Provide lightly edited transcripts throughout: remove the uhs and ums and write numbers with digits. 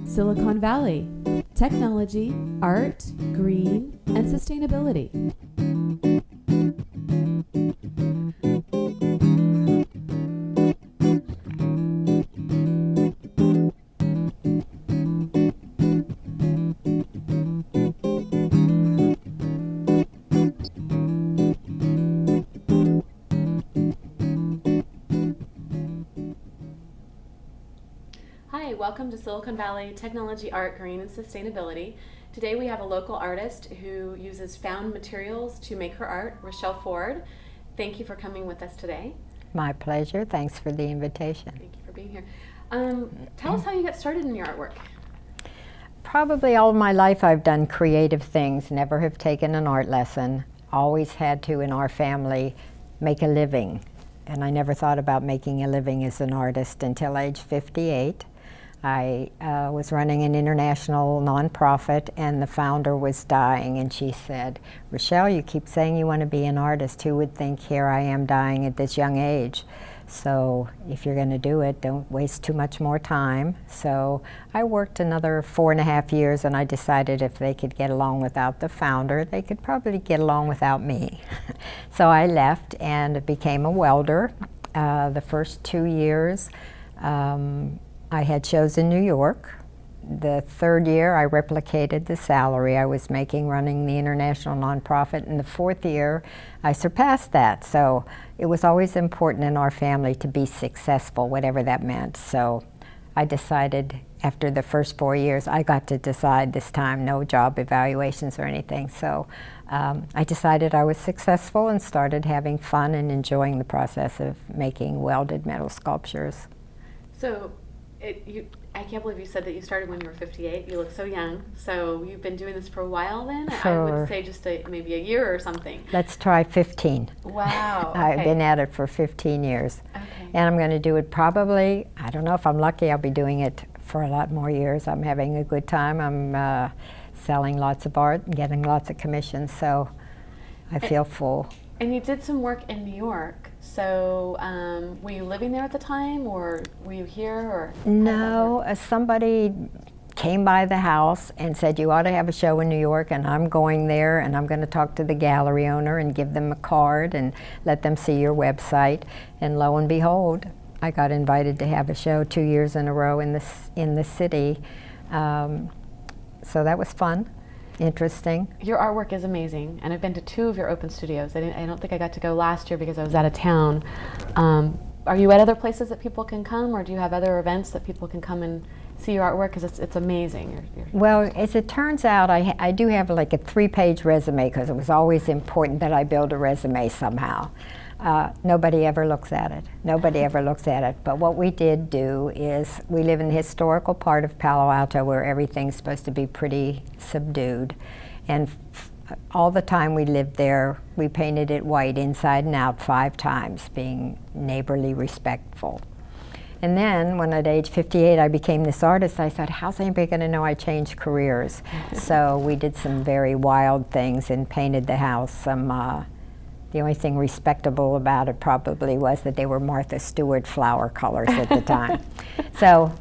Silicon Valley, technology, art, green, and sustainability. Hi, welcome to Silicon Valley Technology, Art, Green, and Sustainability. Today we have a local artist who uses found materials to make her art, Rochelle Ford. Thank you for coming with us today. My pleasure. Thanks for the invitation. Thank you for being here. Tell us how you got started in your artwork. Probably all my life I've done creative things, never have taken an art lesson. Always had to, in our family, make a living. And I never thought about making a living as an artist until age 58. I was running an international nonprofit, and the founder was dying, and she said, "Rochelle, you keep saying you want to be an artist. Who would think here I am dying at this young age? So if you're going to do it, don't waste too much more time." So I worked another 4.5 years, and I decided if they could get along without the founder, they could probably get along without me. So I left and became a welder. The first 2 years, I had shows in New York. The third year, I replicated the salary I was making running the international nonprofit. And the fourth year, I surpassed that. So it was always important in our family to be successful, whatever that meant. So I decided after the first 4 years, I got to decide this time, no job evaluations or anything. So I decided I was successful and started having fun and enjoying the process of making welded metal sculptures. So I can't believe you said that you started when you were 58. You look so young. So you've been doing this for a while then? I would say just maybe a year or something. Let's try 15. Wow. Okay. I've been at it for 15 years. Okay. And I'm going to do it probably, I don't know if I'm lucky, I'll be doing it for a lot more years. I'm having a good time. I'm selling lots of art and getting lots of commissions, so I feel full. And you did some work in New York. So were you living there at the time, or were you here? Or no, somebody came by the house and said, "You ought to have a show in New York," and I'm going there, and I'm going to talk to the gallery owner and give them a card and let them see your website. And lo and behold, I got invited to have a show 2 years in a row in the city. So that was fun. Interesting. Your artwork is amazing, and I've been to 2 of your open studios. I don't think I got to go last year because I was out of town. Are you at other places that people can come, or do you have other events that people can come and see your artwork? Because it's amazing. Well, as it turns out, I do have like a 3-page resume because it was always important that I build a resume somehow. Nobody ever looks at it. Nobody ever looks at it. But what we did do is we live in the historical part of Palo Alto where everything's supposed to be pretty subdued. And all the time we lived there, we painted it white inside and out 5 times, being neighborly, respectful. And then when at age 58 I became this artist, I thought, how's anybody going to know I changed careers? So we did some very wild things and painted the house. The only thing respectable about it probably was that they were Martha Stewart flower colors at the time. So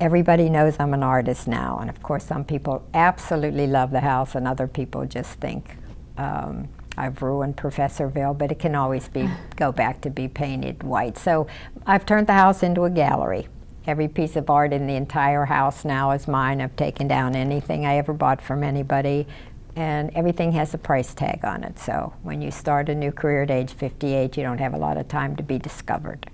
everybody knows I'm an artist now, and of course some people absolutely love the house and other people just think I've ruined Professorville, but it can always go back to be painted white. So I've turned the house into a gallery. Every piece of art in the entire house now is mine. I've taken down anything I ever bought from anybody. And everything has a price tag on it. So when you start a new career at age 58, you don't have a lot of time to be discovered.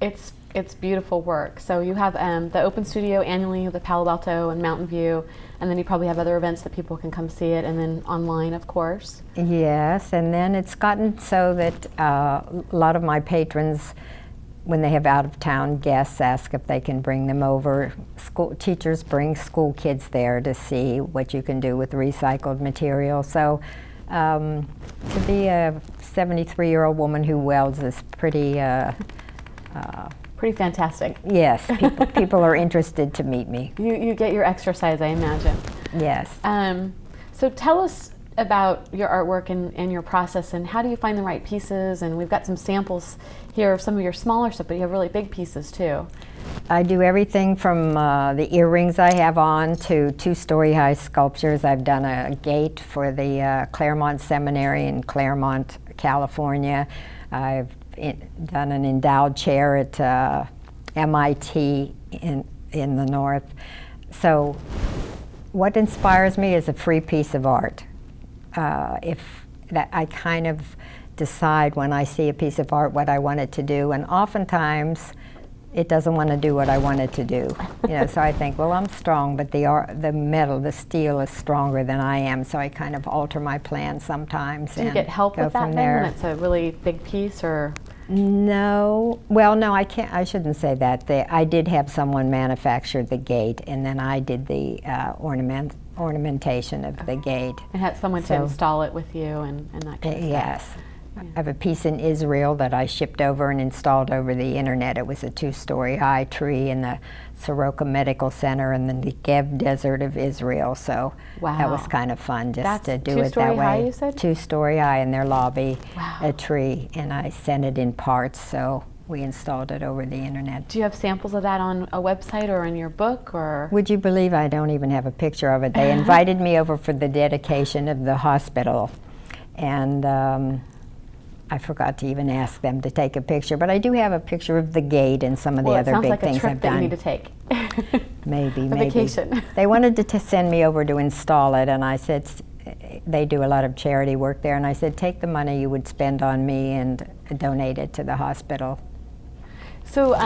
It's beautiful work. So you have the open studio annually, the Palo Alto and Mountain View, and then you probably have other events that people can come see it, and then online, of course. Yes, and then it's gotten so that a lot of my patrons, when they have out-of-town guests, ask if they can bring them over. School teachers bring school kids there to see what you can do with recycled material. So to be a 73-year-old woman who welds is pretty fantastic. Yes, people are interested to meet me. You get your exercise, I imagine. Yes. So tell us, about your artwork and your process, and how do you find the right pieces? And we've got some samples here of some of your smaller stuff, but you have really big pieces too. I do everything from the earrings I have on to 2-story high sculptures. I've done a gate for the Claremont Seminary in Claremont, California. I've done an endowed chair at MIT in the north. So what inspires me is a free piece of art. If that, I kind of decide when I see a piece of art what I want it to do, and oftentimes it doesn't want to do what I want it to do. So I think, well, I'm strong, but the metal, the steel is stronger than I am, so I kind of alter my plan sometimes. Do you get help with that then when it's a really big piece, or? No, well, no, I can't. I shouldn't say that. I did have someone manufacture the gate, and then I did the ornamentation of the gate. And had someone to install it with you and that kind of stuff. Yes. I have a piece in Israel that I shipped over and installed over the internet. It was a 2-story high tree in the Soroka Medical Center in the Negev Desert of Israel. So that was kind of fun just to do it that way. High, you said? 2-story high in their lobby, wow. A tree, and I sent it in parts. So we installed it over the internet. Do you have samples of that on a website or in your book, or? Would you believe I don't even have a picture of it? They invited me over for the dedication of the hospital, and I forgot to even ask them to take a picture, but I do have a picture of the gate and some of the other big things I've done. It sounds like a trip that you need to take. Maybe. Vacation. They wanted to send me over to install it, and I said, they do a lot of charity work there, and I said, take the money you would spend on me and donate it to the hospital. So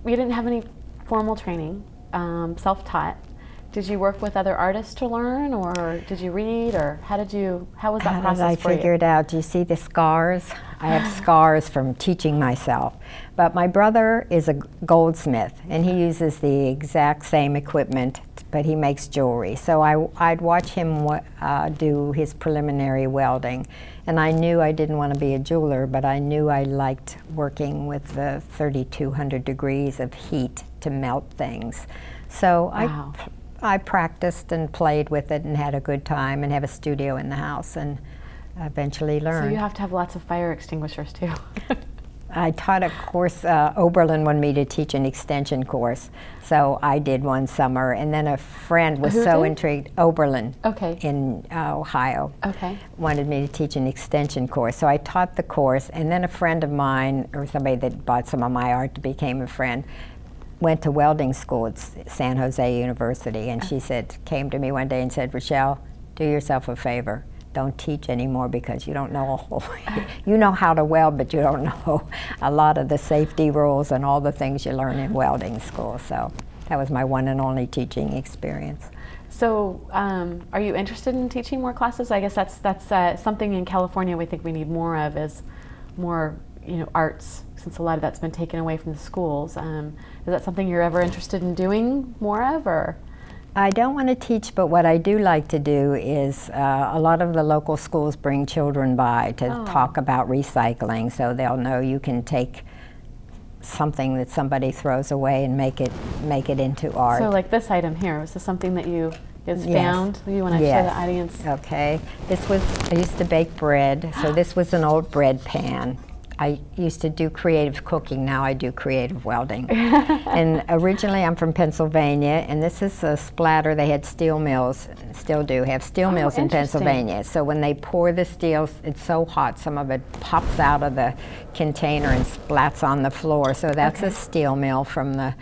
you didn't have any formal training, self-taught. Did you work with other artists to learn, or did you read, or how was that process for you? I figured out, do you see the scars? I have scars from teaching myself. But my brother is a goldsmith, and he uses the exact same equipment, but he makes jewelry. So I'd watch him do his preliminary welding, and I knew I didn't want to be a jeweler, but I knew I liked working with the 3,200 degrees of heat to melt things. So wow. I practiced and played with it and had a good time and have a studio in the house and eventually learned. So you have to have lots of fire extinguishers too. I taught a course, Oberlin wanted me to teach an extension course, so I did one summer, and then a friend was intrigued, Oberlin in Ohio, wanted me to teach an extension course. So I taught the course, and then a friend of mine, or somebody that bought some of my art became a friend, went to welding school at San Jose University, and she came to me one day and said, Rochelle, do yourself a favor. Don't teach anymore because you don't know, you know how to weld, but you don't know a lot of the safety rules and all the things you learn in welding school. So that was my one and only teaching experience. So are you interested in teaching more classes? I guess that's something in California we think we need more of, is more arts, since a lot of that's been taken away from the schools. Is that something you're ever interested in doing more of, or? I don't want to teach, but what I do like to do is a lot of the local schools bring children by to talk about recycling, so they'll know you can take something that somebody throws away and make it into art. So like this item here, is this something that you found? You want to show the audience? Okay. I used to bake bread, so this was an old bread pan. I used to do creative cooking, now I do creative welding. And originally I'm from Pennsylvania, and this is a splatter. They had steel mills, still do have steel mills in Pennsylvania. So when they pour the steel, it's so hot, some of it pops out of the container and splats on the floor. So that's a steel mill from the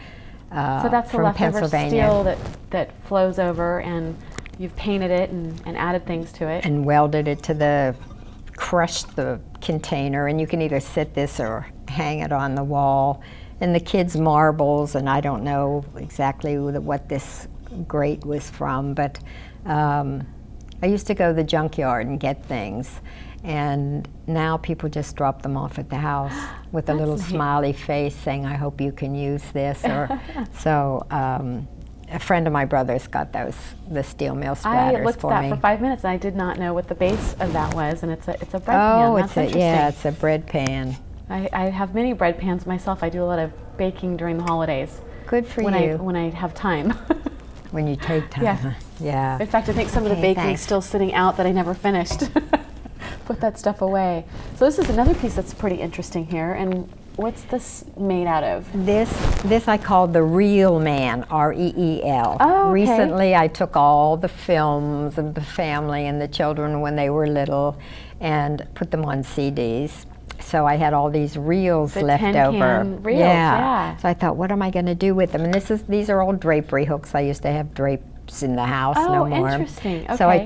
so that's the leftover steel that flows over, and you've painted it and added things to it. And welded it to crushed the container, and you can either sit this or hang it on the wall. And the kids' marbles, and I don't know exactly what this grate was from, but I used to go to the junkyard and get things, and now people just drop them off at the house with a little smiley face saying, I hope you can use this. Or so a friend of my brother's got the steel mill splatters for me. I looked at that for 5 minutes, and I did not know what the base of that was, and it's a bread pan. That's interesting. It's a bread pan. I have many bread pans myself. I do a lot of baking during the holidays. Good for you. When I have time. When you take time. Yeah. Yeah. In fact, I think some of the Okay, baking's thanks. still sitting out that I never finished. Put that stuff away. So this is another piece that's pretty interesting here. And what's this made out of? This I call the Reel Man, R-E-E-L. Oh, okay. Recently I took all the films of the family and the children when they were little and put them on CDs. So I had all these reels The left tin over. can reels, yeah. So I thought, what am I going to do with them? And these are all drapery hooks. I used to have drapes in the house, Oh, no more. interesting. So I Okay.